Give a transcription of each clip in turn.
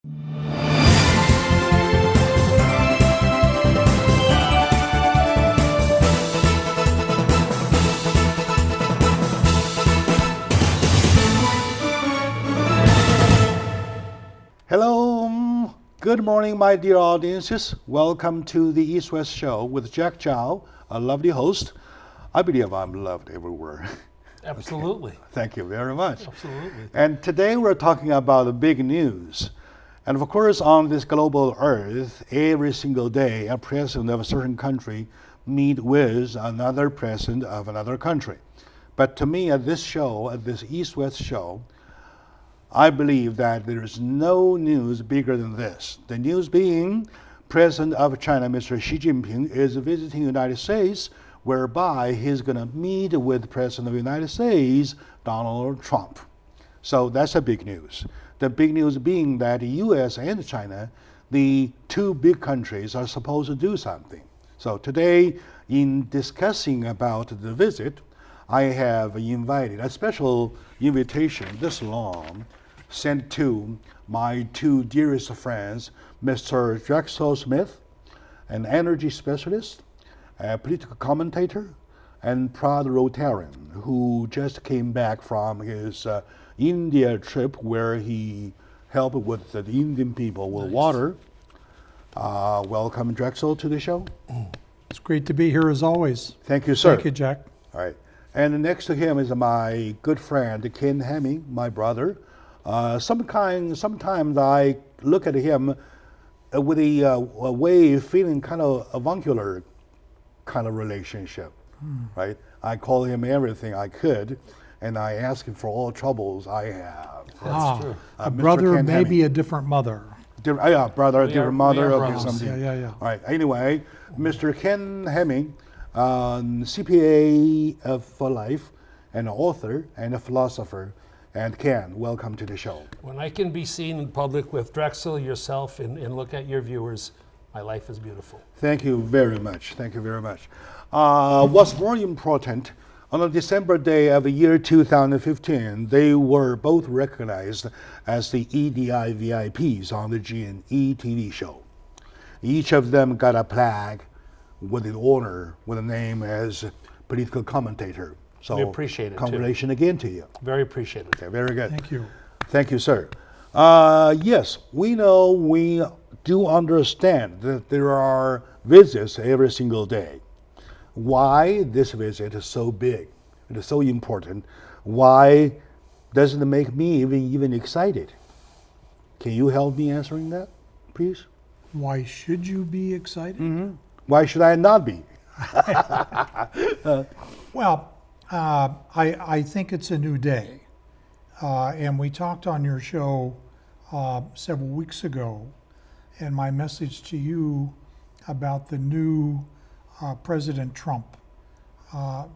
Hello, good morning, my dear audiences. Welcome to the East-West Show with Jack Zhao, a lovely host. I believe I'm loved everywhere. Absolutely. Okay. Thank you very much. Absolutely. And today we're talking about the big news. And of course, on this global earth, every single day, a president of a certain country meet with another president of another country. But to me, at this show, at this East-West show, I believe that there is no news bigger than this. The news being, President of China, Mr. Xi Jinping, is visiting the United States, whereby he's going to meet with President of the United States, Donald Trump. So that's the big news. The big news being that the U.S. and China, the two big countries, are supposed to do something. So today, in discussing about the visit, I have invited a special invitation this long, sent to my two dearest friends, Mr. Drexel Smith, an energy specialist, a political commentator, and proud Rotarian who just came back from his India trip where he helped with the Indian people with water. Welcome, Drexel, to the show. It's great to be here as always. Thank you, sir. Thank you, Jack. All right. And next to him is my good friend, Ken Hemming, my brother. Sometimes I look at him with a way feeling kind of avuncular kind of relationship, right? I call him everything I could, and I ask him for all troubles I have. That's true. A Mr. brother, Ken maybe Hemming. a different mother. Yeah, brother, different mother, we are okay, brothers. something. Yeah. All right. Anyway, Mr. Ken Hemming, CPA for life, an author and a philosopher. And Ken, welcome to the show. When I can be seen in public with Drexel, yourself, and look at your viewers, my life is beautiful. Thank you very much. Thank you very much. What's more important, on the December day of the year 2015, they were both recognized as the EDI VIPs on the G&E TV show. Each of them got a plaque with the honor, with a name as political commentator. So We appreciate it, congratulations again to you. Very appreciative. Okay, very good. Thank you. Thank you, sir. Yes, we do understand that there are visits every single day. Why this visit is so big, it is so important, why doesn't it make me even excited? Can you help me answering that, please? Why should you be excited? Mm-hmm. Why should I not be? Well, I think it's a new day. And we talked on your show several weeks ago, and my message to you about the new President Trump,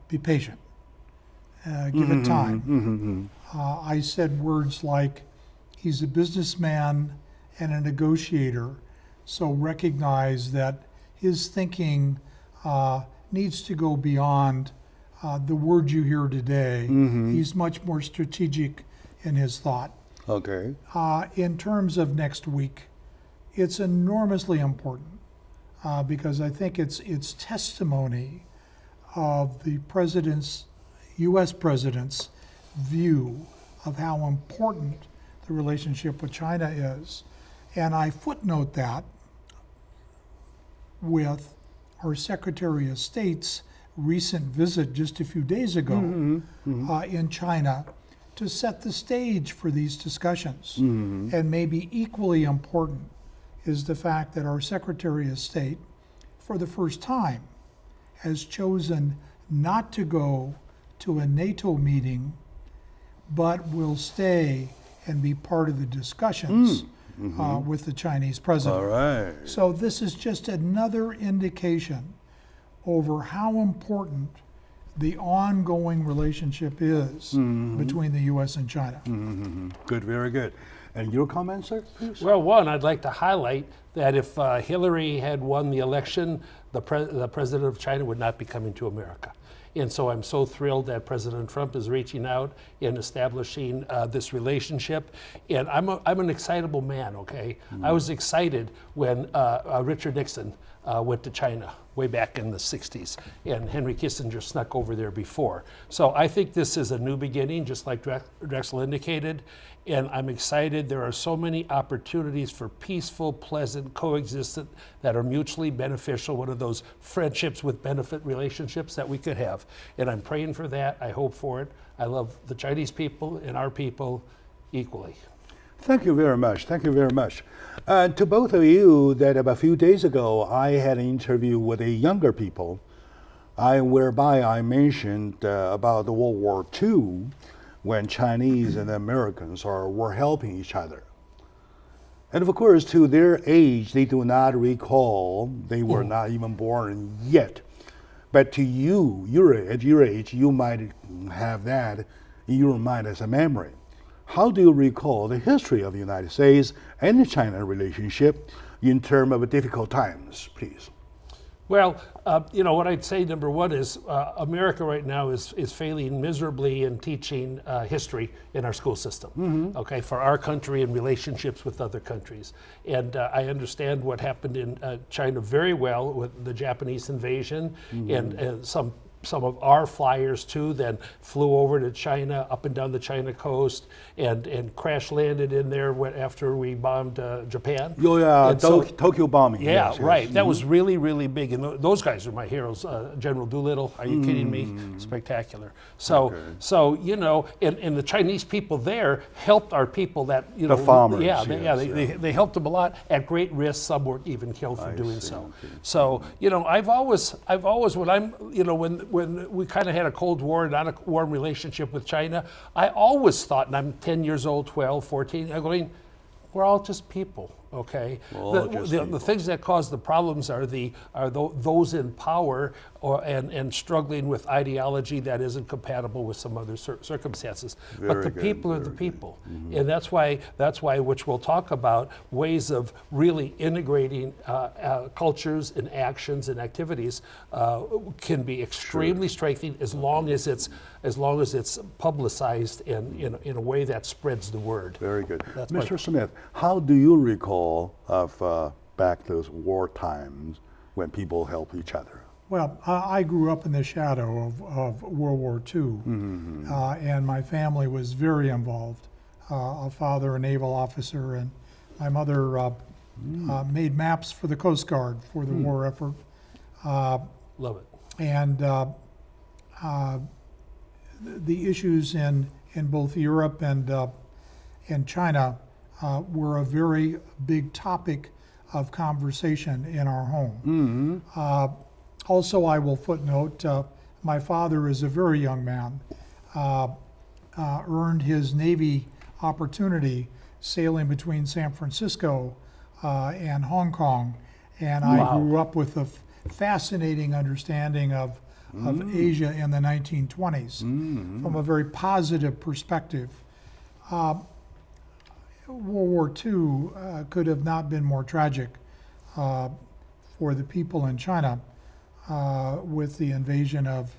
be patient, give it time. I said words like, he's a businessman and a negotiator, so recognize that his thinking needs to go beyond the word you hear today. He's much more strategic in his thought. Okay. In terms of next week, it's enormously important because I think it's testimony of the U.S. president's view of how important the relationship with China is. And I footnote that with our Secretary of State's recent visit just a few days ago in China to set the stage for these discussions. And maybe equally important is the fact that our Secretary of State, for the first time, has chosen not to go to a NATO meeting, but will stay and be part of the discussions with the Chinese president. All right. So this is just another indication over how important the ongoing relationship is between the U.S. and China. Good, very good. And your comment, sir, please? Well, one, I'd like to highlight that if Hillary had won the election, the president of China would not be coming to America. And so I'm so thrilled that President Trump is reaching out and establishing this relationship. And I'm an excitable man, okay? I was excited when Richard Nixon went to China way back in the 60s, and Henry Kissinger snuck over there before. So I think this is a new beginning, just like Drexel indicated, and I'm excited. There are so many opportunities for peaceful, pleasant coexistence that are mutually beneficial, one of those friendships with benefit relationships that we could have. And I'm praying for that. I hope for it. I love the Chinese people and our people equally. Thank you very much. Thank you very much. To both of you, that a few days ago, I had an interview with a younger people, whereby I mentioned about the World War II, when Chinese and Americans were helping each other. And of course, to their age, they do not recall, they were not even born yet. But to you, at your age, you might have that in your mind as a memory. How do you recall the history of the United States and the China relationship in terms of difficult times, please? Well, you know, what I'd say, number one, is America right now is failing miserably in teaching history in our school system, okay, for our country and relationships with other countries. And I understand what happened in China very well with the Japanese invasion, and some of our flyers too then flew over to China, up and down the China coast, and crash landed in there after we bombed Japan. Oh yeah, Tokyo bombing. Yeah, yes, right. Yes. That was really, really big. And those guys are my heroes. General Doolittle, are you kidding me? Spectacular. So, you know, and the Chinese people there helped our people that, you know. The farmers. They helped them a lot at great risk. Some were even killed for doing so. So, you know, I've always, when we kind of had a Cold War, not a warm relationship with China, I always thought, and I'm 10 years old, 12, 14, I'm going, we're all just people, okay? The things that cause the problems are those in power and struggling with ideology that isn't compatible with some other circumstances. But the people are the people. And that's why, which we'll talk about, ways of really integrating cultures and actions and activities can be extremely strengthening as long as it's publicized in a way that spreads the word. Very good. Mr. Smith, how do you recall of back those war times when people help each other? Well, I grew up in the shadow of World War II, and my family was very involved. A father, a naval officer, and my mother made maps for the Coast Guard for the war effort. Love it. And the issues in both Europe and China were a very big topic of conversation in our home. Also, I will footnote, my father is a very young man, earned his Navy opportunity sailing between San Francisco and Hong Kong, and I grew up with a fascinating understanding of Asia in the 1920s from a very positive perspective. World War II could have not been more tragic for the people in China with the invasion of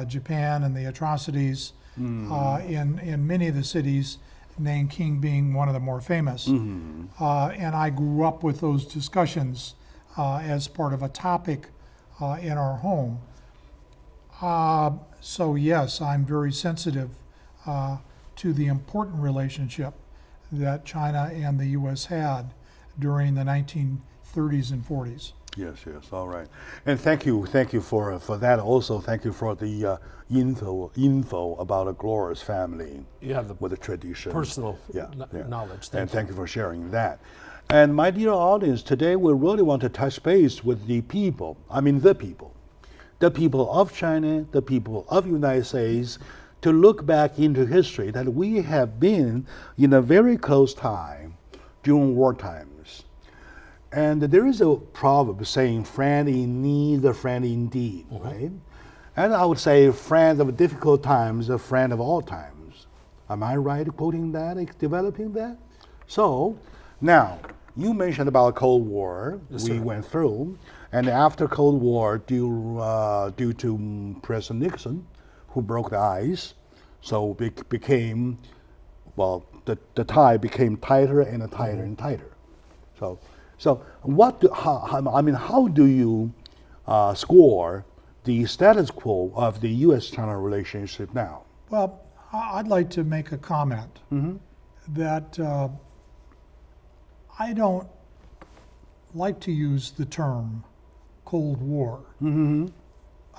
Japan and the atrocities in many of the cities, Nanking being one of the more famous. And I grew up with those discussions as part of a topic in our home. So yes, I'm very sensitive to the important relationship that China and the U.S. had during the 1930s and 40s. Yes, all right. And thank you for that. Also, thank you for the info about a glorious family with a tradition. Personal knowledge. Thank you for sharing that. And my dear audience, today we really want to touch base with the people. I mean the people of China, the people of the United States, to look back into history that we have been in a very close time during war times. And there is a proverb saying, friend in need, a friend indeed, right? And I would say, friend of difficult times, a friend of all times. Am I right quoting that, developing that? So, now, you mentioned about Cold War we went through, And after Cold War, due to President Nixon, who broke the ice, so became, well, the tie became tighter and tighter and tighter. So how do you score the status quo of the U.S.-China relationship now? Well, I'd like to make a comment that I don't like to use the term Cold War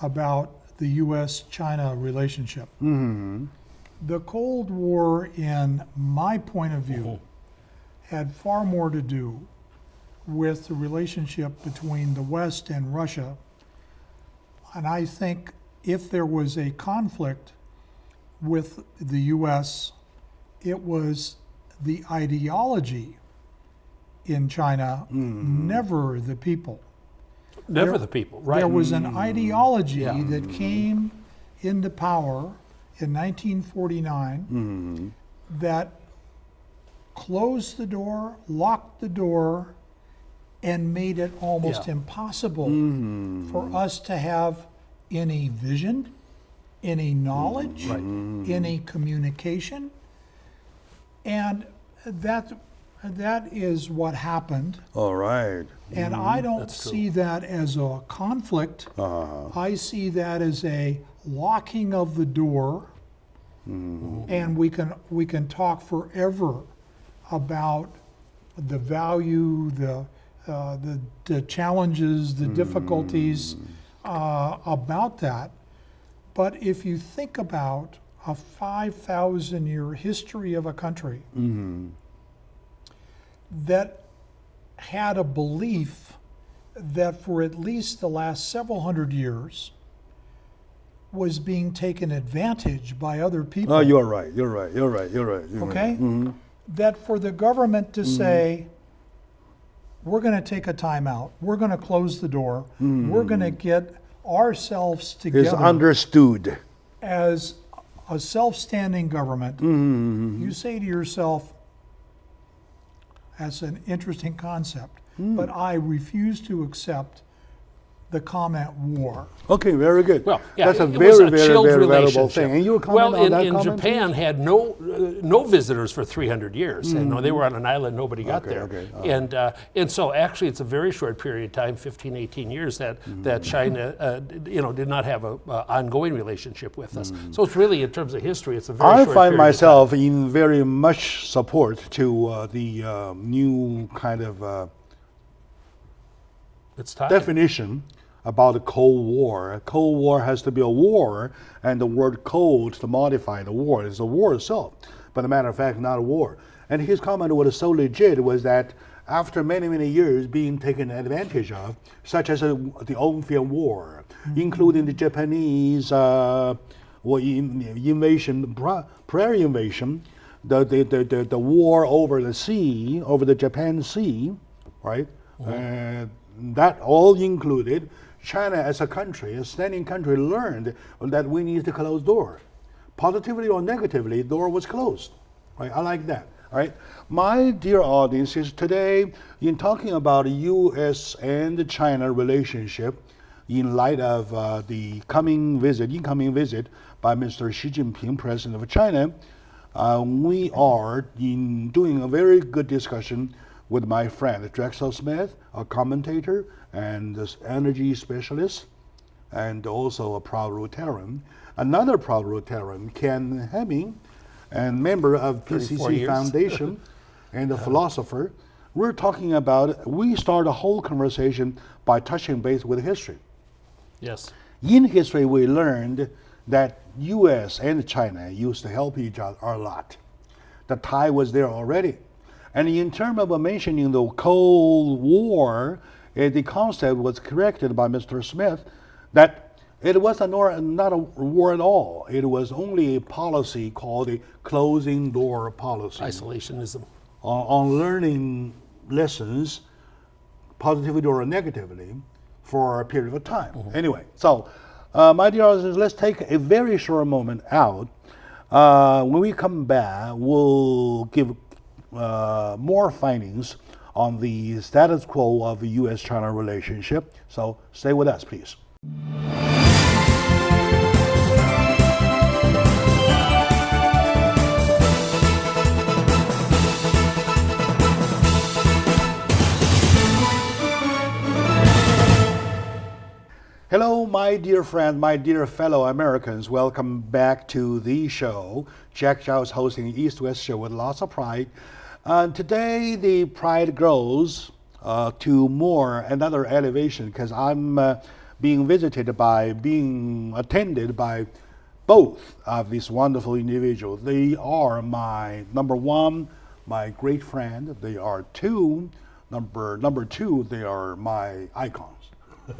about the U.S.-China relationship. The Cold War, in my point of view, had far more to do with the relationship between the West and Russia. And I think if there was a conflict with the U.S., it was the ideology in China, never the people. Never the people, right? There was an ideology that came into power in 1949 that closed the door, locked the door, and made it almost impossible for us to have any vision, any knowledge, any communication. And that is what happened. All right. And I don't see that as a conflict. I see that as a locking of the door. And we can talk forever about the value, the challenges, the difficulties about that. But if you think about a 5,000-year history of a country that had a belief that for at least the last several hundred years was being taken advantage by other people. Oh, you're right. You're right. Okay? That for the government to say, we're going to take a time out, we're going to close the door, we're going to get ourselves together. It's understood. As a self-standing government, you say to yourself, that's an interesting concept, but I refuse to accept the comment war. Okay, very good. Well, yeah, that's a it very, was a very, chilled very valuable relationship. thing. And you comment on that comment? Japan had no visitors for 300 years. And they were on an island, nobody got there. And so actually it's a very short period of time, 15, 18 years, that China did not have an ongoing relationship with us. So it's really, in terms of history, it's a very short period of time. I find myself in very much support to the new kind of definition about the Cold War. Cold War has to be a war, and the word cold to modify the war is a war itself, but as a matter of fact, not a war. And his comment was so legit was that after many, many years being taken advantage of, such as the Opium War, including the Japanese invasion, prior invasion, the war over the sea, over the Japan Sea, right? That all included, China as a country, a standing country, learned that we need to close door. Positively or negatively, door was closed. Right? I like that. All right. My dear audience, is today in talking about U.S. and China relationship in light of the incoming visit by Mr. Xi Jinping, President of China, we are doing a very good discussion with my friend Drexel Smith, a commentator and this energy specialist, and also a proud Rotarian. Another proud Rotarian, Ken Hemming, and member of PCC Foundation and a philosopher. We're talking about, we start a whole conversation by touching base with history. Yes. In history, we learned that U.S. and China used to help each other a lot. The tie was there already. And in terms of mentioning the Cold War, the concept was corrected by Mr. Smith that it was not a war at all. It was only a policy called the closing door policy. Isolationism. On learning lessons, positively or negatively, for a period of time. Anyway, so my dear audience, let's take a very short moment out. When we come back, we'll give more findings on the status quo of the U.S.-China relationship. So stay with us, please. Hello, my dear friend, my dear fellow Americans. Welcome back to the show. Jack Zhao is hosting the East-West show with lots of pride. Today, the pride grows to another elevation because I'm being attended by both of these wonderful individuals. They are my number one, my great friend. They are number two, they are my icons.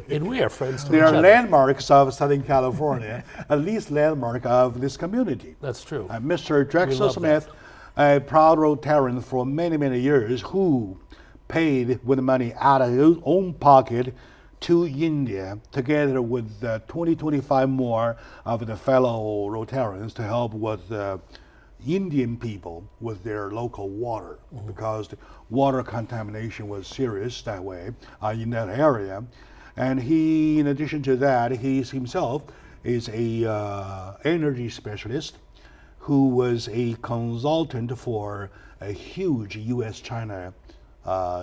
And we are friends to They each are other. landmarks of Southern California, at least landmark of this community. That's true. Mr. Drexel Smith, a proud Rotarian for many, many years, who paid with money out of his own pocket to India, together with 25 more of the fellow Rotarians to help with Indian people with their local water, because the water contamination was serious that way in that area. And he, in addition to that, he himself is a energy specialist who was a consultant for a huge U.S.-China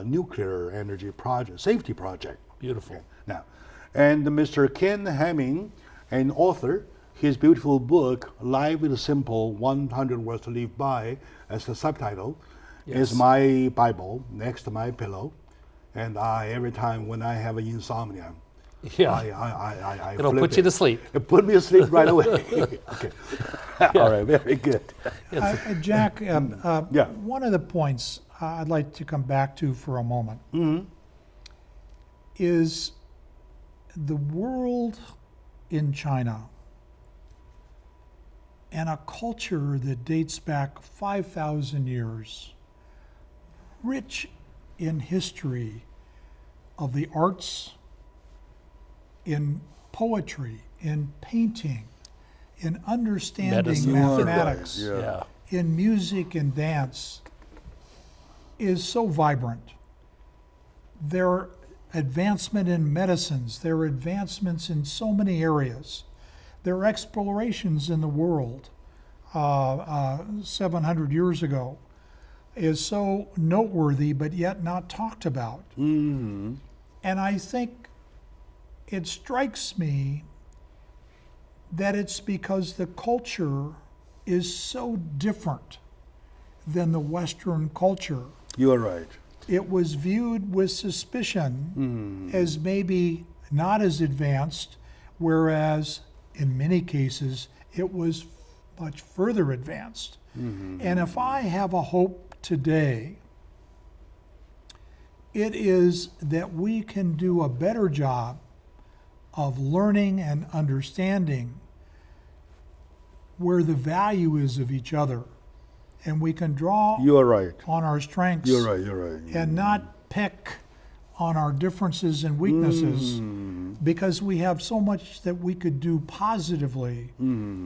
nuclear energy project, safety project. Beautiful. Okay. Now, and Mr. Ken Hemming, an author, his beautiful book, Life is Simple, 100 Words to Live By, as the subtitle, is my Bible next to my pillow. And every time when I have insomnia, I it'll put you to sleep. It put me to sleep right away. Okay. All right, very good. Jack, one of the points I'd like to come back to for a moment is the world in China and a culture that dates back 5,000 years, rich in history of the arts, in poetry, in painting, in understanding mathematics, in music and dance, is so vibrant. Their advancement in medicines, their advancements in so many areas, their explorations in the world 700 years ago, is so noteworthy, but yet not talked about. And I think it strikes me that it's because the culture is so different than the Western culture. You are right. It was viewed with suspicion as maybe not as advanced, whereas in many cases it was much further advanced. And if I have a hope today, it is that we can do a better job of learning and understanding where the value is of each other, and we can draw on our strengths. You're right. And not pick on our differences and weaknesses, because we have so much that we could do positively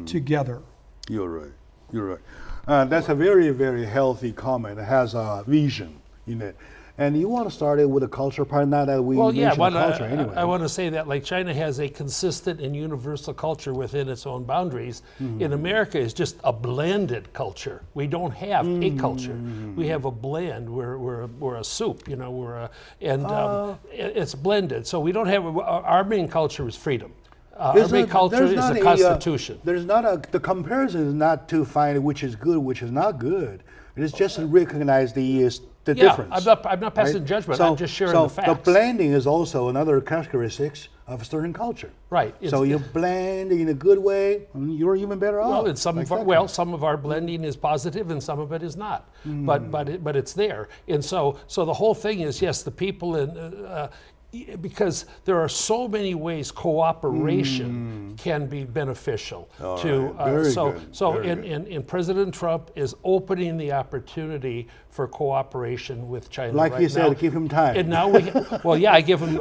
together. You're right. That's a very, very healthy comment. It has a vision in it. And you want to start it with the culture part, not that we mention the culture anyway. I want to say that, like, China has a consistent and universal culture within its own boundaries. In America, it's just a blended culture. We don't have a culture. We have a blend. We're a soup, you know. It's blended. So we don't have our main culture is freedom. Our main culture is the Constitution. The comparison is not to find which is good, which is not good. It is just to recognize the difference. I'm not passing judgment. I'm just sharing the facts. The blending is also another characteristic of a certain culture. Right. So you blend in a good way, you're even better off. Well, some of our blending is positive, and some of it is not. But it's there, and so the whole thing is, yes, the people in. Because there are so many ways cooperation can be beneficial and President Trump is opening the opportunity for cooperation with China. Like right you said, now. give him time. And now I give him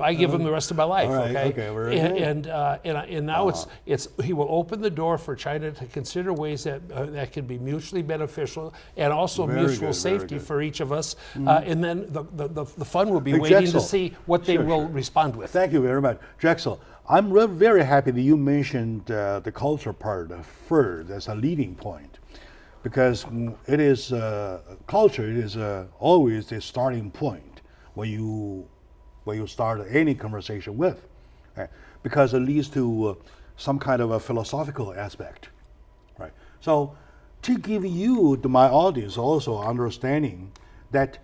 the rest of my life. All right, Okay. very And good. and now it's he will open the door for China to consider ways that can be mutually beneficial and also Very mutual good, safety very good. for each of us. And then the fun will be waiting to Drexel. see what they will respond with. Thank you very much. Drexel, I'm very happy that you mentioned the culture part first as a leading point, because it is culture. It is always the starting point when you start any conversation with, right? Because it leads to some kind of a philosophical aspect, right? So to give you, to my audience, also understanding that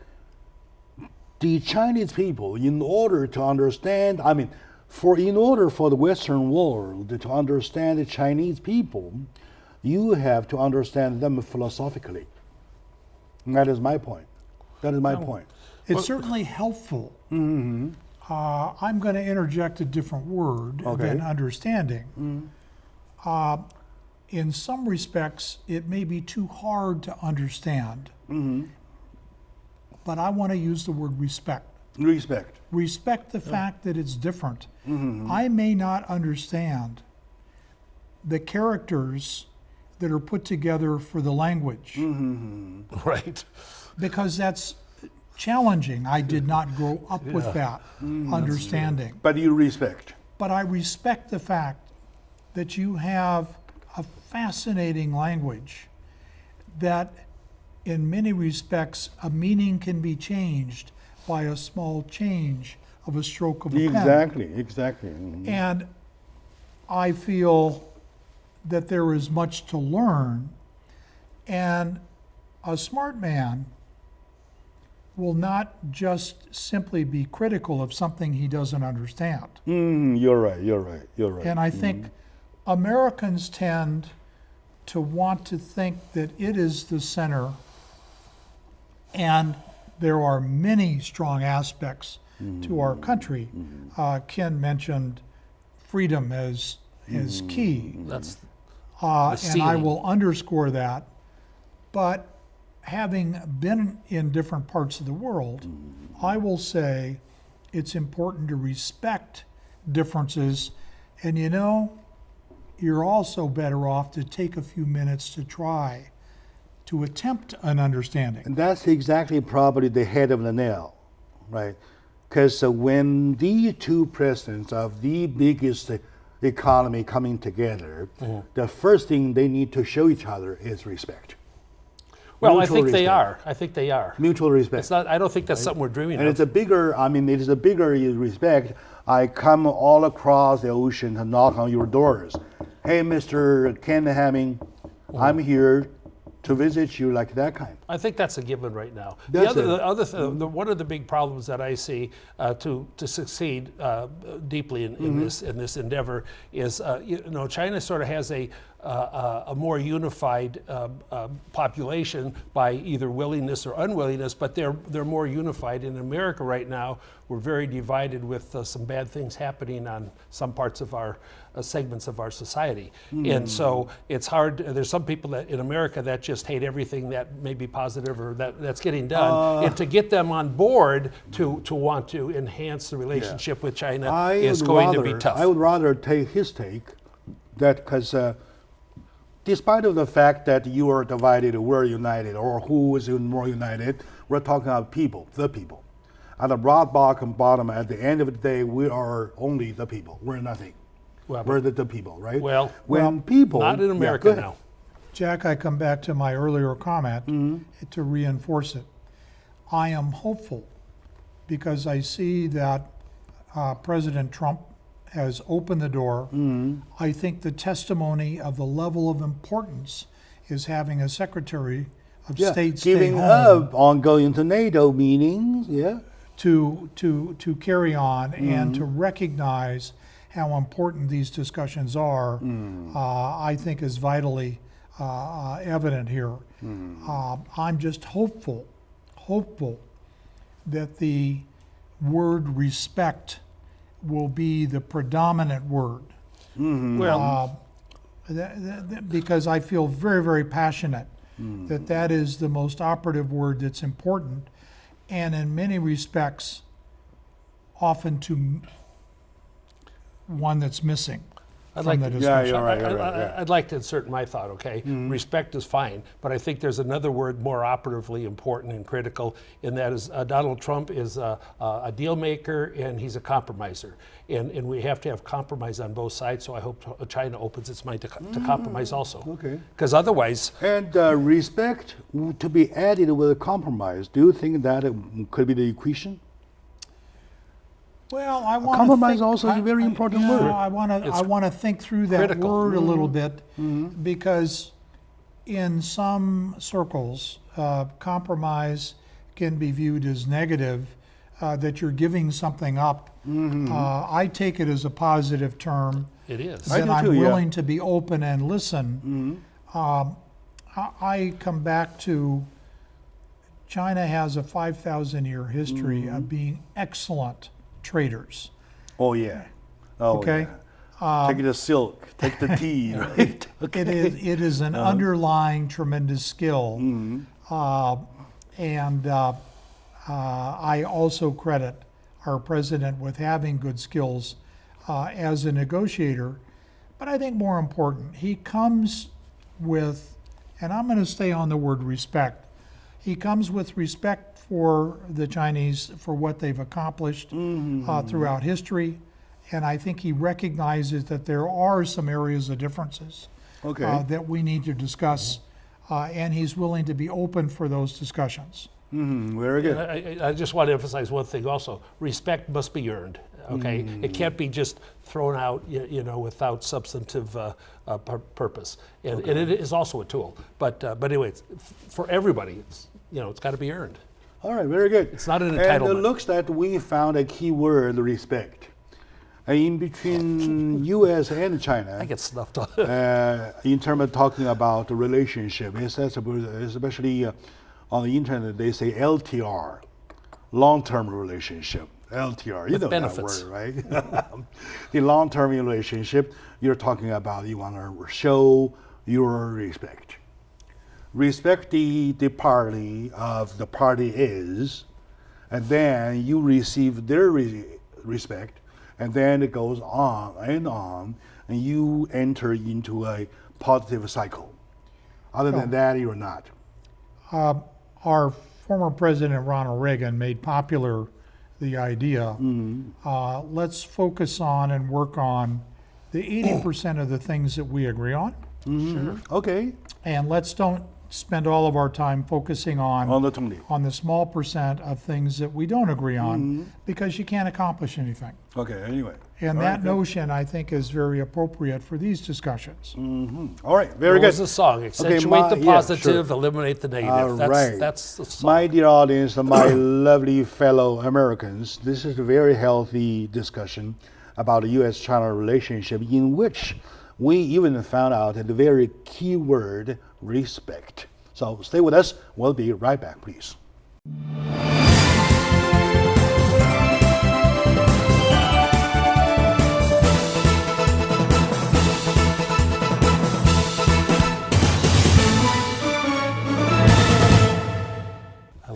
the Chinese people, in order to understand, in order for the Western world to understand the Chinese people, you have to understand them philosophically. And that is my point. That is my point. It's certainly helpful. I'm going to interject a different word than understanding. In some respects, it may be too hard to understand, but I want to use the word respect. Respect. Respect the fact that it's different. I may not understand the characters that are put together for the language. Right. Because that's challenging. I did not grow up with that understanding. But you respect. But I respect the fact that you have a fascinating language that in many respects a meaning can be changed by a small change of a stroke of a pen. Exactly. And I feel that there is much to learn, and a smart man will not just simply be critical of something he doesn't understand. You're right. And I think Americans tend to want to think that it is the center, and there are many strong aspects to our country. Ken mentioned freedom as key. That's And I will underscore that. But having been in different parts of the world, I will say it's important to respect differences. And you're also better off to take a few minutes to try to attempt an understanding. And that's exactly probably the head of the nail, right? Because when the two presidents of the biggest economy coming together, the first thing they need to show each other is respect. Well, Mutual I think they respect. are. I think they are. Mutual respect. It's not. I don't think that's something we're dreaming And of. it's a bigger, it is a bigger respect. I come all across the ocean to knock on your doors. Hey, Mr. Ken Hamming, I'm here to visit you, like that kind. I think that's a given right now. That's One of the big problems that I see to succeed deeply in this endeavor is China sort of has a more unified population by either willingness or unwillingness, but they're more unified. In America right now, we're very divided with some bad things happening on some parts of our segments of our society. And so it's hard. There's some people that in America that just hate everything that may be positive or that's getting done. And to get them on board to want to enhance the relationship with China is going to be tough. I would rather take his take, that because despite of the fact that you are divided, we're united, or who is more united, we're talking about people, the people. At the broad bottom, at the end of the day, we are only the people. We're nothing. Well, we're the people, right? Well, people, not in America now. Jack, I come back to my earlier comment to reinforce it. I am hopeful because I see that President Trump has opened the door. I think the testimony of the level of importance is having a Secretary of State stay giving home up on going to NATO meetings, to carry on and to recognize how important these discussions are, I think is vitally evident here. I'm just hopeful that the word respect will be the predominant word. Well, Because I feel very, very passionate that is the most operative word that's important, and in many respects, often to one that's missing from the discussion. I'd like to insert my thought, okay? Respect is fine, but I think there's another word more operatively important and critical, and that is Donald Trump is a deal maker and he's a compromiser. And we have to have compromise on both sides, so I hope China opens its mind to compromise also. Okay. Because otherwise... And respect to be added with a compromise, do you think that it could be the equation? Well, I want compromise also is a very important word. I want to think through that critical. word a little bit, because in some circles, compromise can be viewed as negative, that you're giving something up. I take it as a positive term. It is. That I'm willing to be open and listen. I come back to China has a 5,000-year history of being excellent traders. Oh yeah. Oh, okay. Yeah. Take the silk, take the tea, right? Okay. It is an underlying tremendous skill, and I also credit our president with having good skills as a negotiator. But I think more important, he comes with, and I'm going to stay on the word respect. He comes with respect for the Chinese, for what they've accomplished throughout history. And I think he recognizes that there are some areas of differences that we need to discuss. And he's willing to be open for those discussions. Very good. I just want to emphasize one thing also. Respect must be earned. Okay, it can't be just thrown out, without substantive purpose. And it is also a tool. But anyway, for everybody, it's got to be earned. All right, very good. It's not an entitlement. And it looks that we found a key word, respect. In between U.S. and China, I get snuffed on. in terms of talking about the relationship, especially on the internet, they say LTR, long-term relationship. LTR, you know benefits. that word, right? The long-term relationship, you're talking about you want to show your respect. Respect the party of the party is, and then you receive their respect, and then it goes on, and you enter into a positive cycle. Other than that, you're not. Our former President Ronald Reagan made popular the idea, let's focus on and work on the 80% of the things that we agree on. Sure. Okay. And let's don't spend all of our time focusing on the small percent of things that we don't agree on, because you can't accomplish anything. Okay, anyway. And that notion, I think, is very appropriate for these discussions. All right, very good. There's a song, accentuate the positive, eliminate the negative. That's the song. My dear audience, my lovely fellow Americans, this is a very healthy discussion about the U.S.-China relationship, in which we even found out the very key word, respect. So stay with us. We'll be right back, please.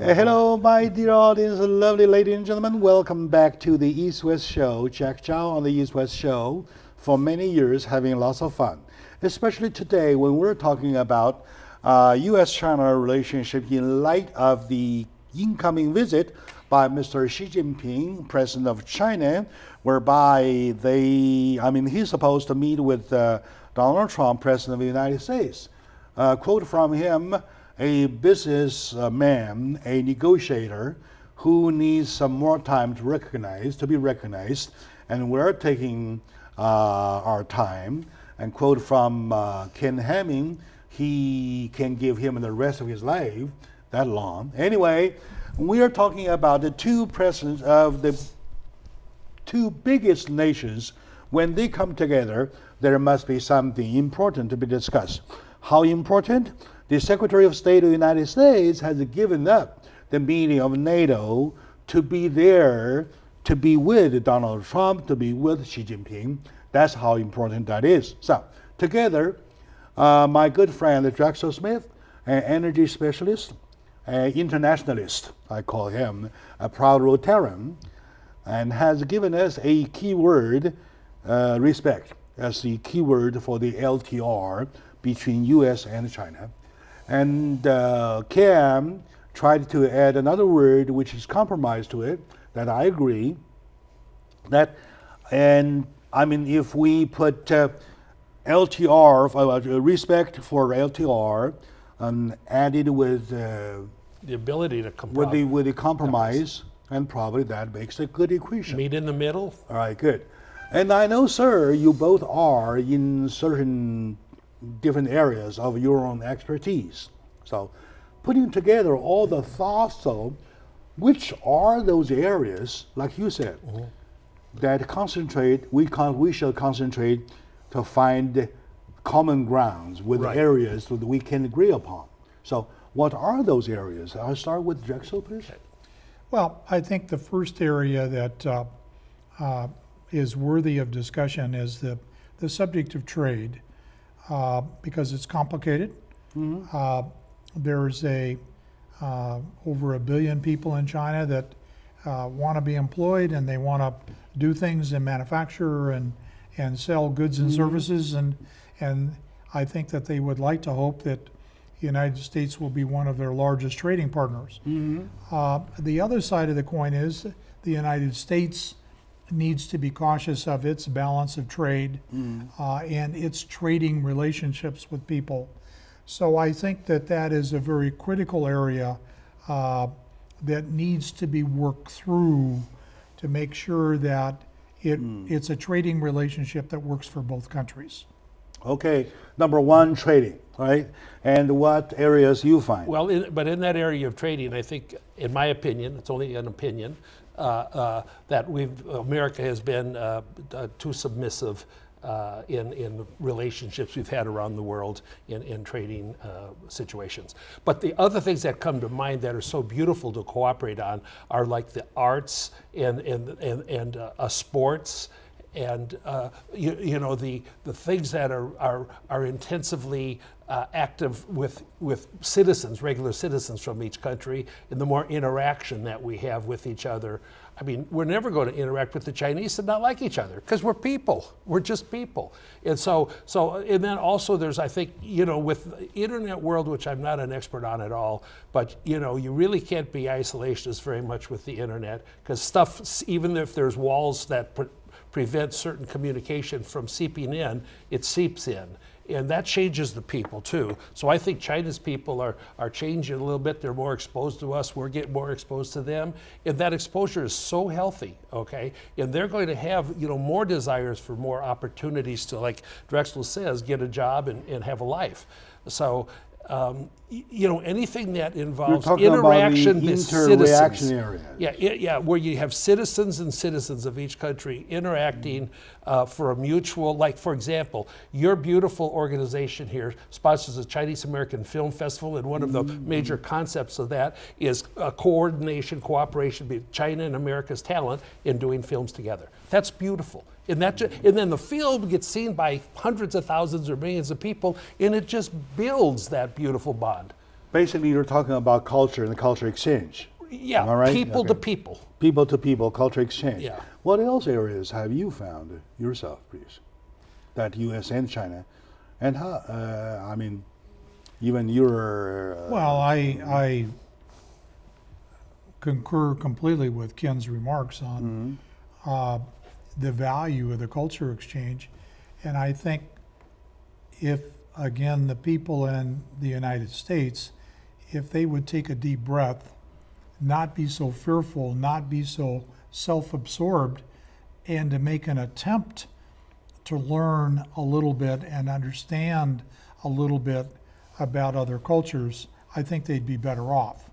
Hello, my dear audience, lovely ladies and gentlemen. Welcome back to the East-West Show. Jack Chow on the East-West Show. For many years, having lots of fun, especially today when we're talking about U.S.-China relationship in light of the incoming visit by Mr. Xi Jinping, President of China, whereby he's supposed to meet with Donald Trump, President of the United States. Quote from him, a businessman, a negotiator who needs some more time to be recognized, and we're taking our time. And quote from Ken Hemming, he can give him the rest of his life that long. Anyway, we are talking about the two presidents of the two biggest nations. When they come together, there must be something important to be discussed. How important? The Secretary of State of the United States has given up the meeting of NATO to be there, to be with Donald Trump, to be with Xi Jinping. That's how important that is. So, together, my good friend Drexel Smith an energy specialist, an internationalist, I call him, a proud Rotarian, and has given us a keyword, respect, as the keyword for the LTR between US and China. And Cam tried to add another word which is compromise to it, that I agree, that, and I mean, if we put LTR, respect for LTR, added with the ability to compromise. With the compromise, and probably that makes a good equation. Meet in the middle. All right, good. And I know, sir, you both are in certain different areas of your own expertise. So, putting together all the thoughts, though, which are those areas, like you said, that concentrate, we shall concentrate to find common grounds with areas that we can agree upon. So, what are those areas? I'll start with Drexel, please. Well, I think the first area that is worthy of discussion is the subject of trade, because it's complicated. There's over 1 billion people in China that want to be employed, and they want to do things and manufacture and sell goods and services, and I think that they would like to hope that the United States will be one of their largest trading partners. The other side of the coin is the United States needs to be cautious of its balance of trade and its trading relationships with people. So I think that that is a very critical area that needs to be worked through to make sure that it's a trading relationship that works for both countries. Okay, number one, trading, right? And what areas you find? Well, but in that area of trading, I think, in my opinion, it's only an opinion, that America has been too submissive in the relationships we've had around the world in trading situations. But the other things that come to mind that are so beautiful to cooperate on are like the arts and sports, and you know, the things that are intensively active with citizens, regular citizens from each country, and the more interaction that we have with each other. I mean, we're never going to interact with the Chinese and not like each other, because we're people. We're just people. And so, and then also there's, I think, you know, with the internet world, which I'm not an expert on at all, but, you know, you really can't be isolationist very much with the internet, because stuff, even if there's walls that prevent certain communication from seeping in, it seeps in. And that changes the people too. So I think China's people are changing a little bit. They're more exposed to us. We're getting more exposed to them. And that exposure is so healthy, okay? And they're going to have, you know, more desires for more opportunities to, like Drexel says, get a job and have a life. So, you know, anything that involves interaction with citizens. Area. Yeah, where you have citizens and citizens of each country interacting for a mutual, like, for example, your beautiful organization here sponsors a Chinese American Film Festival, and one of the major concepts of that is coordination, cooperation between China and America's talent in doing films together. That's beautiful. And then the film gets seen by hundreds of thousands or millions of people, and it just builds that beautiful bond. Basically, you're talking about culture and culture exchange. Yeah, right? People to people. People to people, culture exchange. Yeah. What else areas have you found yourself, please, that U.S. and China, and how, I mean, even your... Well, I concur completely with Ken's remarks on the value of the culture exchange. And I think if, again, the people in the United States, if they would take a deep breath, not be so fearful, not be so self-absorbed, and to make an attempt to learn a little bit and understand a little bit about other cultures, I think they'd be better off.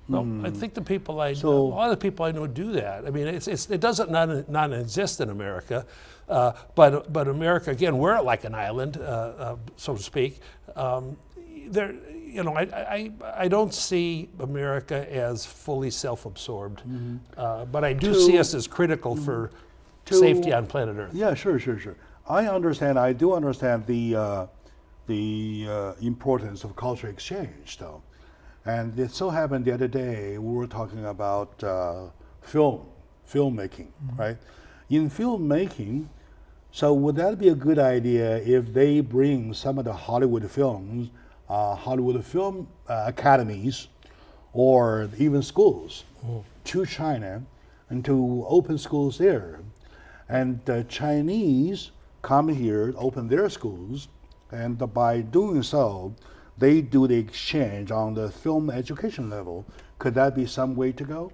Well, I think the people a lot of the people I know do that. I mean, it doesn't not exist in America, but America, again, we're like an island, so to speak. There, you know, I don't see America as fully self-absorbed, but I do see us as critical for safety on planet Earth. Yeah, sure. I do understand the the importance of cultural exchange, though. And it so happened the other day we were talking about filmmaking, right? In filmmaking, so would that be a good idea if they bring some of the Hollywood films, Hollywood film academies, or even schools to China and to open schools there? And the Chinese come here, open their schools, and by doing so, they do the exchange on the film education level. Could that be some way to go?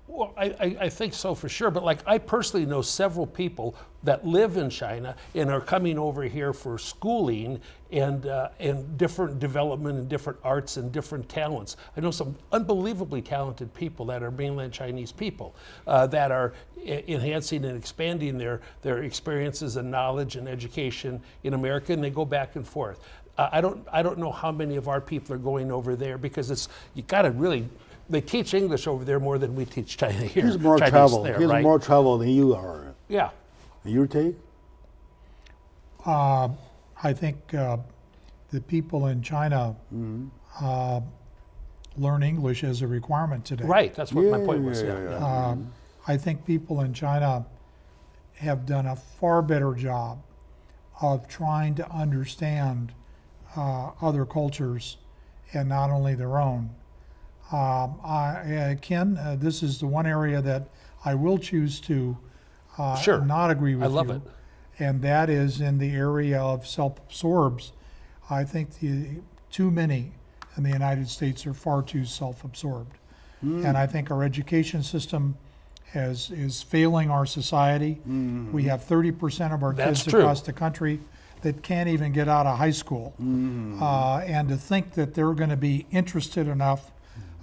Well, I think so for sure, but like I personally know several people that live in China and are coming over here for schooling and different development and different arts and different talents. I know some unbelievably talented people that are mainland Chinese people that are enhancing and expanding their experiences and knowledge and education in America, and they go back and forth. I don't know how many of our people are going over there because you got to really. They teach English over there more than we teach China here. Here's more Chinese travel. there, Here's right? more travel than you are. Yeah. Your take? I think the people in China learn English as a requirement today. Right. That's what my point was. Yeah. I think people in China have done a far better job of trying to understand other cultures and not only their own. Ken, this is the one area that I will choose to Sure. not agree with you. I love it. And that is in the area of self-absorbed. I think too many in the United States are far too self-absorbed. And I think our education system is failing our society. We have 30% of our That's kids true. across the country that can't even get out of high school. And to think that they're going to be interested enough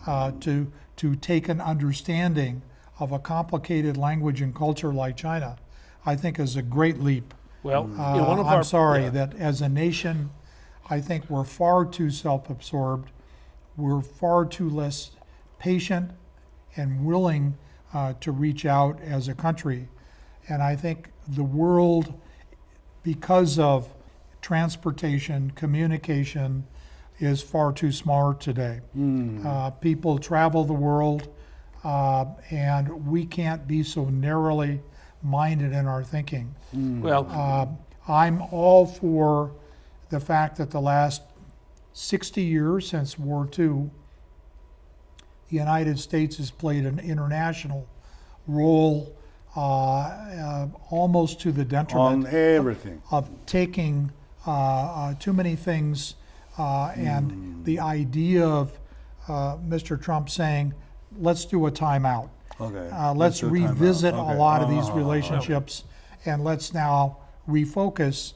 to take an understanding of a complicated language and culture like China, I think is a great leap. Well, I'm sorry that as a nation, I think we're far too self-absorbed. We're far too less patient and willing to reach out as a country. And I think the world, because of transportation, communication, is far too smart today. People travel the world, and we can't be so narrowly minded in our thinking. Well, I'm all for the fact that the last 60 years since War II, the United States has played an international role almost to the detriment On everything. of taking too many things and the idea of Mr. Trump saying, let's do a timeout. Okay. Let's do a timeout. revisit Okay. a lot of these relationships and let's now refocus.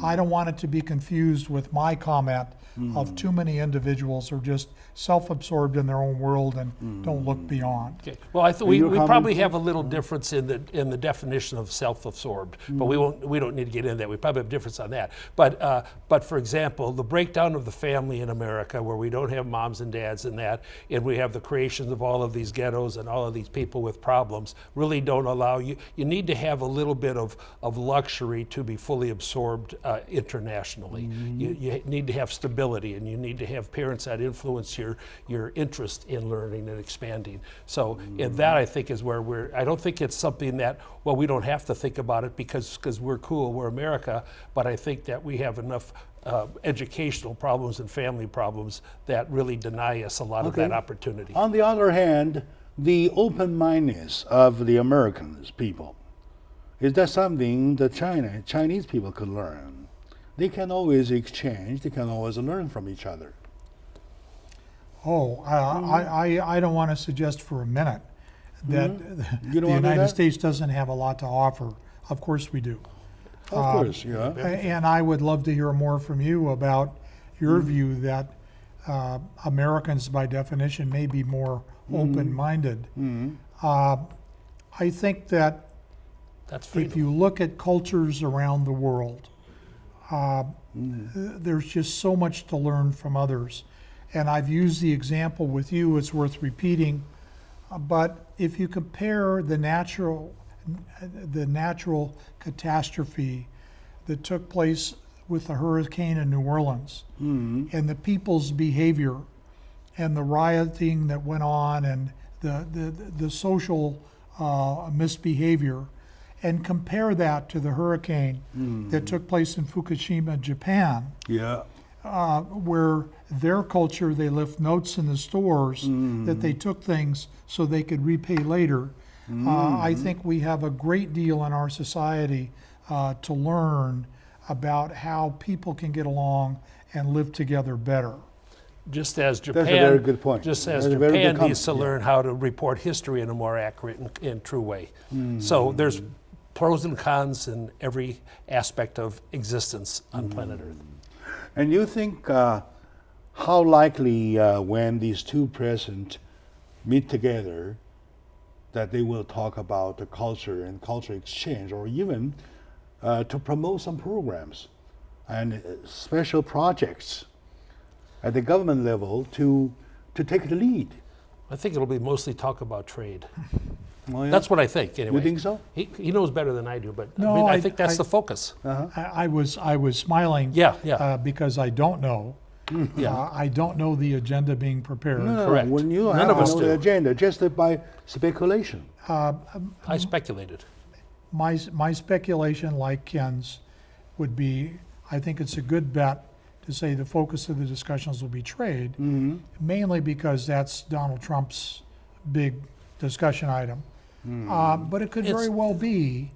I don't want it to be confused with my comment of too many individuals are just self-absorbed in their own world and don't look beyond. okay. Well, I think we your probably comment? have a little difference in the definition of self-absorbed, but we don't need to get into that. We probably have a difference on that. But for example, the breakdown of the family in America, where we don't have moms and dads and that, and we have the creations of all of these ghettos and all of these people with problems, really don't allow you. You need to have a little bit of luxury to be fully absorbed internationally. You need to have stability, and you need to have parents that influence your interest in learning and expanding. So and that, I think, is where I don't think it's something that, well, we don't have to think about it because we're cool, we're America, but I think that we have enough educational problems and family problems that really deny us a lot of that opportunity. On the other hand, the open-mindedness of the Americans people, is that something that Chinese people could learn? They can always exchange, they can always learn from each other. I don't want to suggest for a minute that the United States doesn't have a lot to offer. Of course we do. Of course, yeah. And I would love to hear more from you about your view that Americans, by definition, may be more open-minded. I think that That's freedom. if you look at cultures around the world, there's just so much to learn from others. And I've used the example with you, it's worth repeating, but if you compare the natural catastrophe that took place with the hurricane in New Orleans and the people's behavior and the rioting that went on and the social misbehavior, and compare that to the hurricane that took place in Fukushima, Japan, where their culture, they left notes in the stores that they took things so they could repay later. I think we have a great deal in our society to learn about how people can get along and live together better. Just as Japan, that's a very good point. Just as Japan needs to learn how to report history in a more accurate and true way. So there's pros and cons in every aspect of existence on planet Earth. And you think how likely when these two presidents meet together that they will talk about the culture and culture exchange, or even to promote some programs and special projects at the government level to take the lead? I think it'll be mostly talk about trade. Oh, yeah? That's what I think, anyway. You think so? He knows better than I do, but No, I think that's the focus. I was smiling because I don't know. I don't know the agenda being prepared. No, correct. When you None of us know do. the agenda, just by speculation. I speculated. My speculation, like Ken's, would be, I think it's a good bet to say the focus of the discussions will be trade, mainly because that's Donald Trump's big discussion item. But it could very well be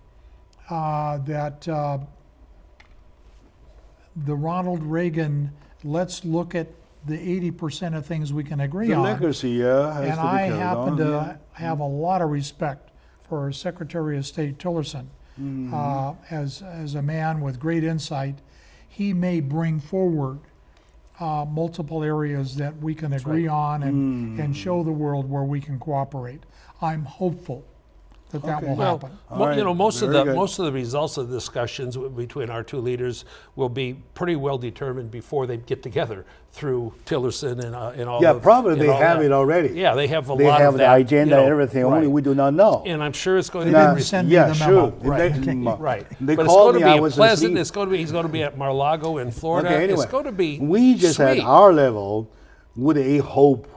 that the Ronald Reagan, let's look at the 80% of things we can agree The on. legacy, has And to be I carried happen on, to have a lot of respect for Secretary of State Tillerson. As a man with great insight, he may bring forward multiple areas that we can agree on and show the world where we can cooperate. I'm hopeful that will happen. Most of Very good. the results of the discussions between our two leaders will be pretty well determined before they get together through Tillerson and all. Yeah, probably they have it already. Yeah, they have a They lot have of the that, agenda and everything, only we do not know. And I'm sure it's going They to didn't be send me yeah, the sure. memo. right. They But it's called going me, I to be was pleasant. asleep. He's going to be at Mar-a-Lago in Florida. Okay, anyway, it's going to be we just sweet. at our level with a hope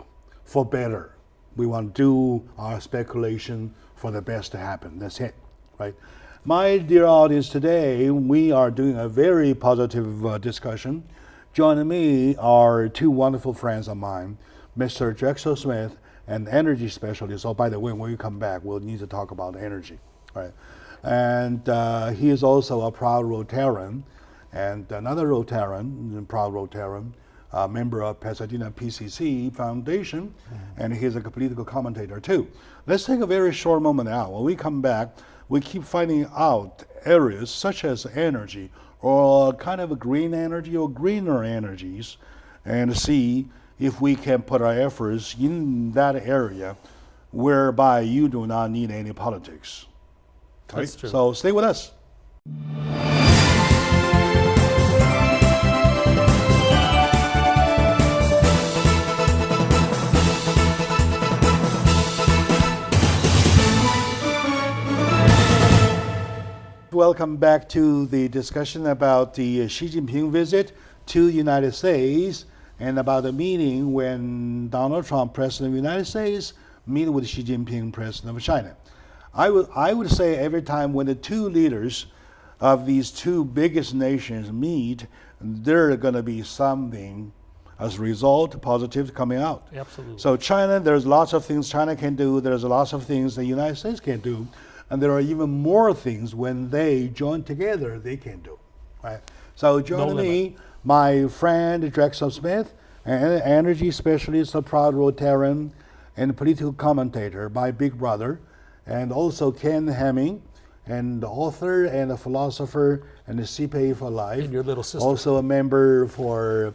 for better. We want to do our speculation for the best to happen. That's it, right? My dear audience, today we are doing a very positive discussion. Joining me are two wonderful friends of mine, Mr. Drexel Smith, an energy specialist. Oh, by the way, when we come back, we'll need to talk about energy, right? And he is also a proud Rotarian, and another Rotarian, proud Rotarian, a member of Pasadena PCC Foundation, and he's a political commentator too. Let's take a very short moment now. When we come back, we keep finding out areas such as energy, or kind of a green energy or greener energies, and see if we can put our efforts in that area whereby you do not need any politics. That's true. So stay with us. Welcome back to the discussion about the Xi Jinping visit to the United States and about the meeting when Donald Trump, President of the United States, meet with Xi Jinping, President of China. I would say every time when the two leaders of these two biggest nations meet, there's going to be something as a result, positive coming out. Absolutely. So China, there's lots of things China can do. There's lots of things the United States can do. And there are even more things when they join together they can do, right? So joining me, my friend Drexel Smith, an energy specialist, a proud Rotarian, and political commentator, my big brother, and also Ken Hemming, and the author and a philosopher and a CPA for life. And your little sister. Also a member for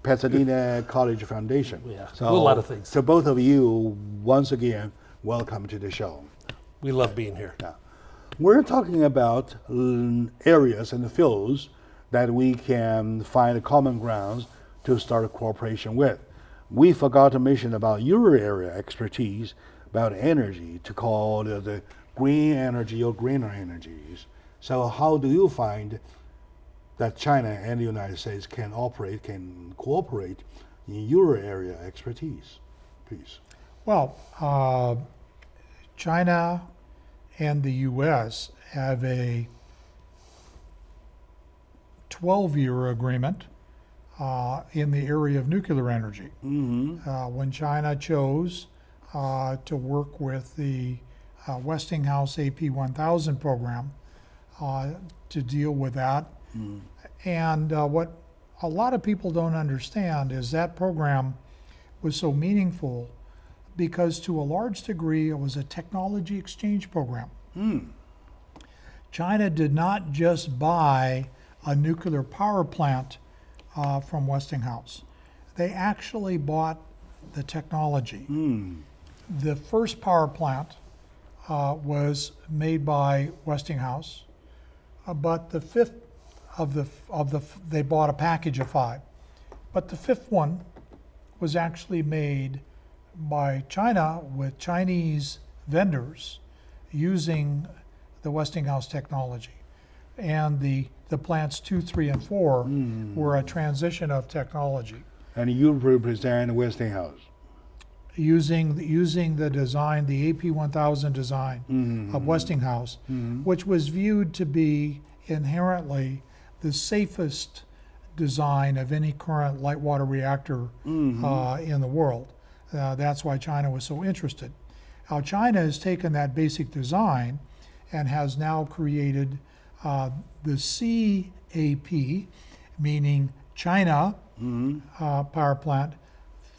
Pasadena College Foundation. Yeah, so do a lot of things. To both of you, once again, welcome to the show. We love being here. Yeah. We're talking about areas and fields that we can find common grounds to start cooperation with. We forgot to mention about your area expertise about energy, to call the green energy or greener energies. So how do you find that China and the United States can cooperate in Euro area expertise, please? Well, China and the U.S. have a 12-year agreement in the area of nuclear energy. When China chose to work with the Westinghouse AP1000 program to deal with that. And what a lot of people don't understand is that program was so meaningful because to a large degree it was a technology exchange program. China did not just buy a nuclear power plant from Westinghouse. They actually bought the technology. The first power plant was made by Westinghouse, but the fifth they bought a package of 5. But the fifth one was actually made by China with Chinese vendors using the Westinghouse technology. And the plants 2, 3, and 4 were a transition of technology. And you represent Westinghouse? Using the design, the AP1000 design of Westinghouse, which was viewed to be inherently the safest design of any current light water reactor in the world. That's why China was so interested. Now China has taken that basic design and has now created the CAP, meaning China power plant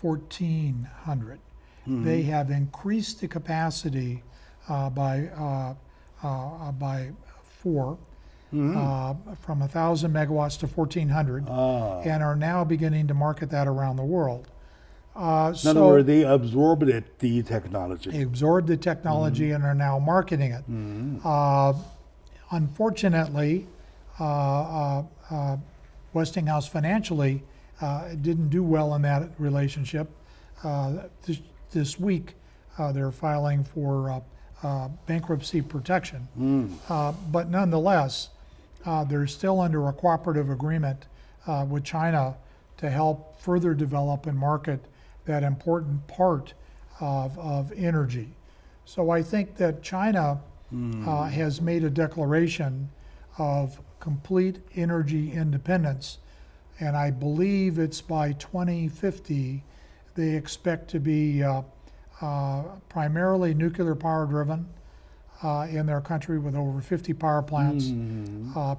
1400. They have increased the capacity by 4 from 1,000 megawatts to 1,400, and are now beginning to market that around the world. In other words, they absorbed the technology. They absorbed the technology and are now marketing it. Unfortunately, Westinghouse financially didn't do well in that relationship. This week, they're filing for bankruptcy protection. But nonetheless, they're still under a cooperative agreement with China to help further develop and market that important part of energy. So I think that China has made a declaration of complete energy independence, and I believe it's by 2050 they expect to be primarily nuclear power driven in their country with over 50 power plants,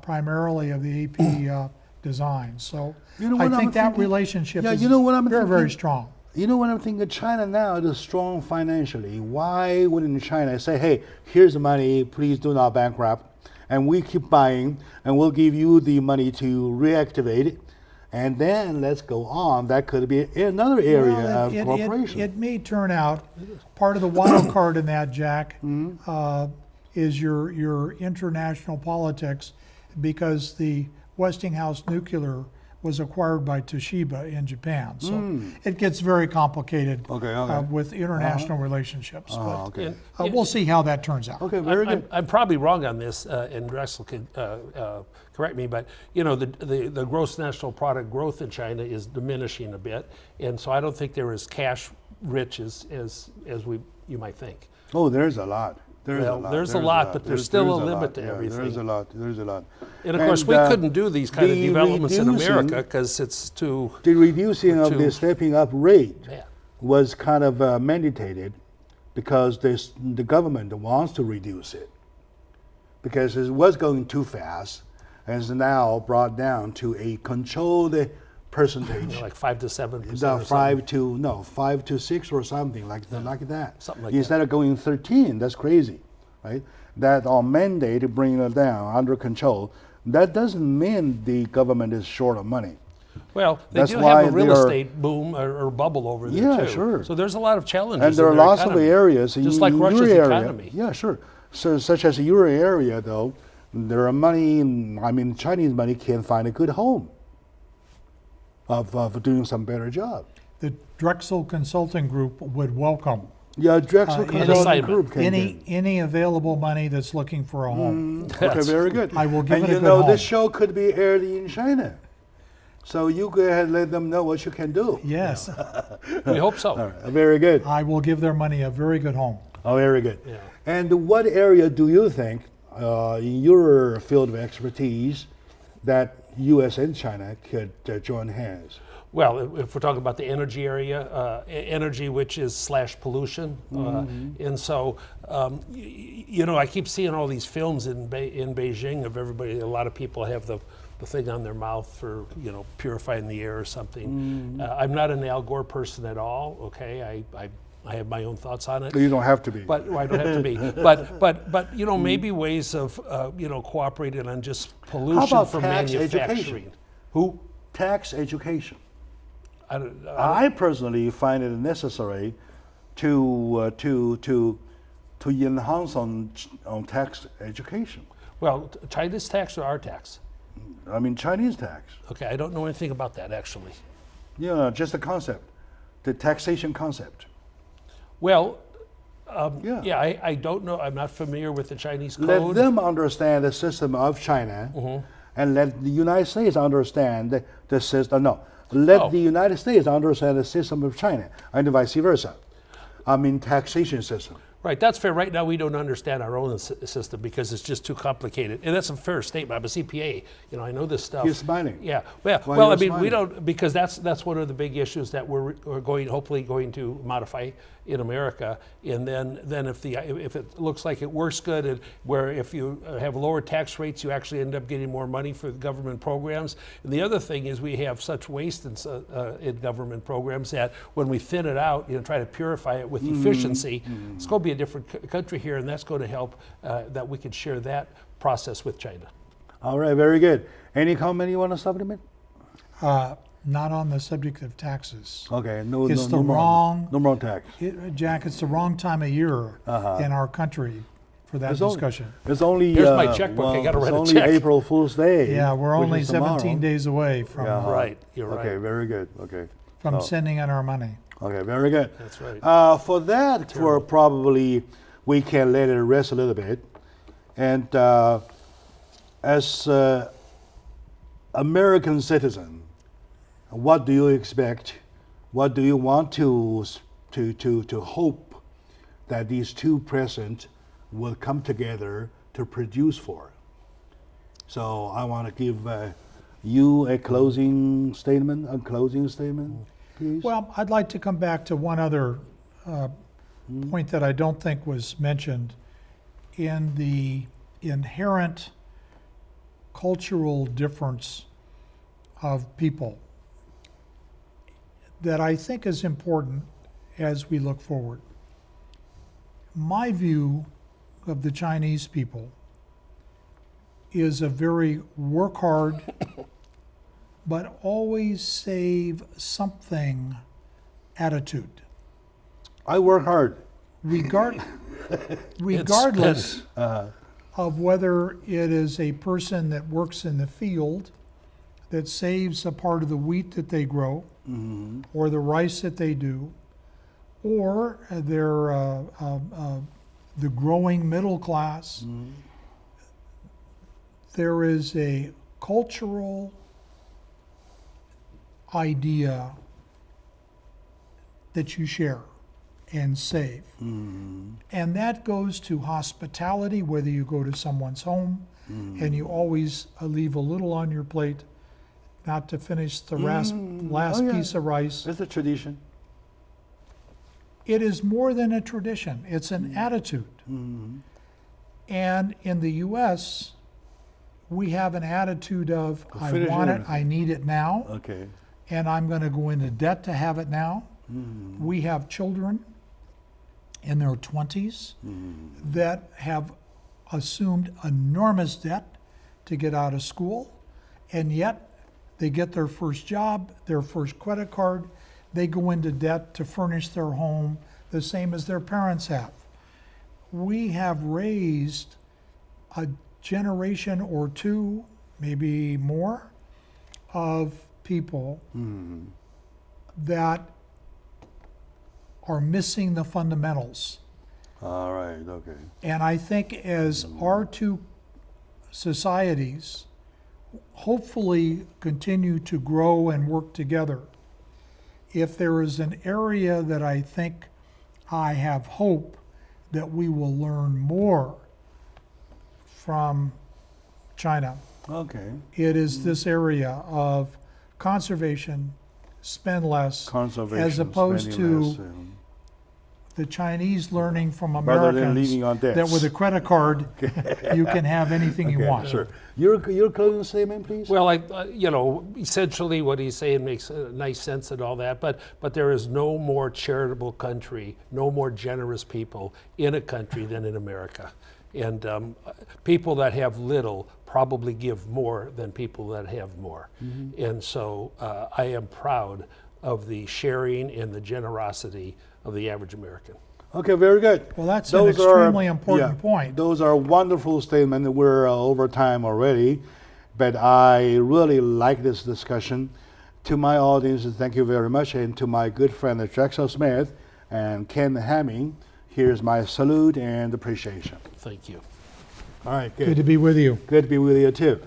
primarily of the AP design. So I think that relationship is very, very strong. You know what I'm thinking? China now is strong financially. Why wouldn't China say, hey, here's the money, please do not bankrupt, and we keep buying, and we'll give you the money to reactivate it, and then let's go on. That could be another area of cooperation. It may turn out, part of the wild card in that, Jack, is your international politics, because the Westinghouse Nuclear was acquired by Toshiba in Japan. So it gets very complicated with international relationships. But we'll see how that turns out. Okay, very good. I'm probably wrong on this, and Drexel can correct me, but you know, the gross national product growth in China is diminishing a bit, and so I don't think they're as cash rich as you might think. Oh, there's a lot. There's a lot, but there's still a limit to everything. There's a lot. And of course, we couldn't do these kind of developments in America because it's too... The reducing of the stepping up rate was kind of mandated because the government wants to reduce it, because it was going too fast and is now brought down to a controlled percentage, like 5 to 7%. 5 to 6 or something like that. Something like Instead that. of going 13, that's crazy, right? That our mandate bringing it down under control. That doesn't mean the government is short of money. Well, they do have a real estate boom or bubble over there too. Yeah, sure. So there's a lot of challenges. And there are lots of areas, just like Russia's economy. Yeah, sure. So, such as the Euro area, though, there are money. I mean, Chinese money can't find a good home of doing some better job. The Drexel Consulting Group would welcome Yeah, Drexel Consulting Group came in. Any available money that's looking for a home. Okay, very good. I will give it a good home. home. This show could be aired in China. So you go ahead and let them know what you can do. Yes. We hope so. All right, very good. I will give their money a very good home. Oh, very good. Yeah. And what area do you think, in your field of expertise, that U.S. and China could join hands? Well, if we're talking about the energy area, energy which is / pollution, and so you know, I keep seeing all these films in Beijing of everybody. A lot of people have the thing on their mouth for, you know, purifying the air or something. I'm not an Al Gore person at all. Okay, I have my own thoughts on it. You don't have to be. But I don't have to be. But you know, maybe ways of you know, cooperating on just pollution How about from tax manufacturing. education? Who? Tax education. I I personally find it necessary to enhance on tax education. well, China's tax or our tax? I mean, Chinese tax. Okay, I don't know anything about that actually. Yeah, just the concept, the taxation concept. Well, Yeah. yeah, I don't know. I'm not familiar with the Chinese code. Let them understand the system of China, and let the United States understand the system. No, let the United States understand the system of China, and vice versa. I mean, taxation system. Right, that's fair. Right now, we don't understand our own system because it's just too complicated. And that's a fair statement. I'm a CPA. You know, I know this stuff. You're smiling. Yeah. Well, Why well, I you're mean, we smiling? don't, because that's one of the big issues that we're hopefully going to modify in America. And then if it looks like it works good, and where if you have lower tax rates, you actually end up getting more money for government programs. And the other thing is we have such waste in government programs that when we thin it out, you know, try to purify it with efficiency, it's going to be a different country here, and that's going to help that we can share that process with China. All right, very good. Any comment you want to supplement? Not on the subject of taxes. Okay, no, It's no, the no wrong- more, no more tax. Jack, it's the wrong time of year in our country for that discussion. It's only. Here's my checkbook. I gotta it's write a only check. April Fool's Day. Yeah, we're which only is tomorrow. 17 days away from Right, you're right. Okay, very good. Okay. from sending in our money. Okay, very good. That's right. For that, for probably we can let it rest a little bit, and as American citizen, what do you expect? What do you want to hope that these two presidents will come together to produce for? So I want to give you a closing statement. Please. Well, I'd like to come back to one other point that I don't think was mentioned in the inherent cultural difference of people that I think is important as we look forward. My view of the Chinese people is a very work hard, but always save something attitude. I work hard. Regardless of whether it is a person that works in the field that saves a part of the wheat that they grow, or the rice that they do, or they're the growing middle class. There is a cultural idea that you share and save. And that goes to hospitality, whether you go to someone's home and you always leave a little on your plate, not to finish the last piece of rice. It's a tradition. It is more than a tradition, it's an attitude. And in the US, we have an attitude of, I Finish want it, everything. I need it now, Okay. and I'm going to go into debt to have it now. We have children in their 20s that have assumed enormous debt to get out of school, and yet they get their first job, their first credit card, they go into debt to furnish their home, the same as their parents have. We have raised a generation or two, maybe more, of people that are missing the fundamentals. All right, okay. And I think as our two societies hopefully continue to grow and work together, if there is an area that I think I have hope that we will learn more from China, Okay. it is this area of conservation, spend less, Conservation, as opposed spending less, to and the Chinese learning from rather than Americans leaving on debts. that with a credit card you can have anything you Okay, want. sure. Your closing statement, please. Well, essentially what he's saying makes nice sense and all that, but there is no more charitable country, no more generous people in a country than in America. And people that have little probably give more than people that have more. Mm-hmm. And so I am proud of the sharing and the generosity of the average American. Okay, very good. Well, that's an extremely important point. Those are wonderful statements. We're over time already, but I really like this discussion. To my audience, thank you very much. And to my good friend Drexel Smith and Ken Hamming, here's my salute and appreciation. Thank you. All right, good. Good to be with you. Good to be with you too.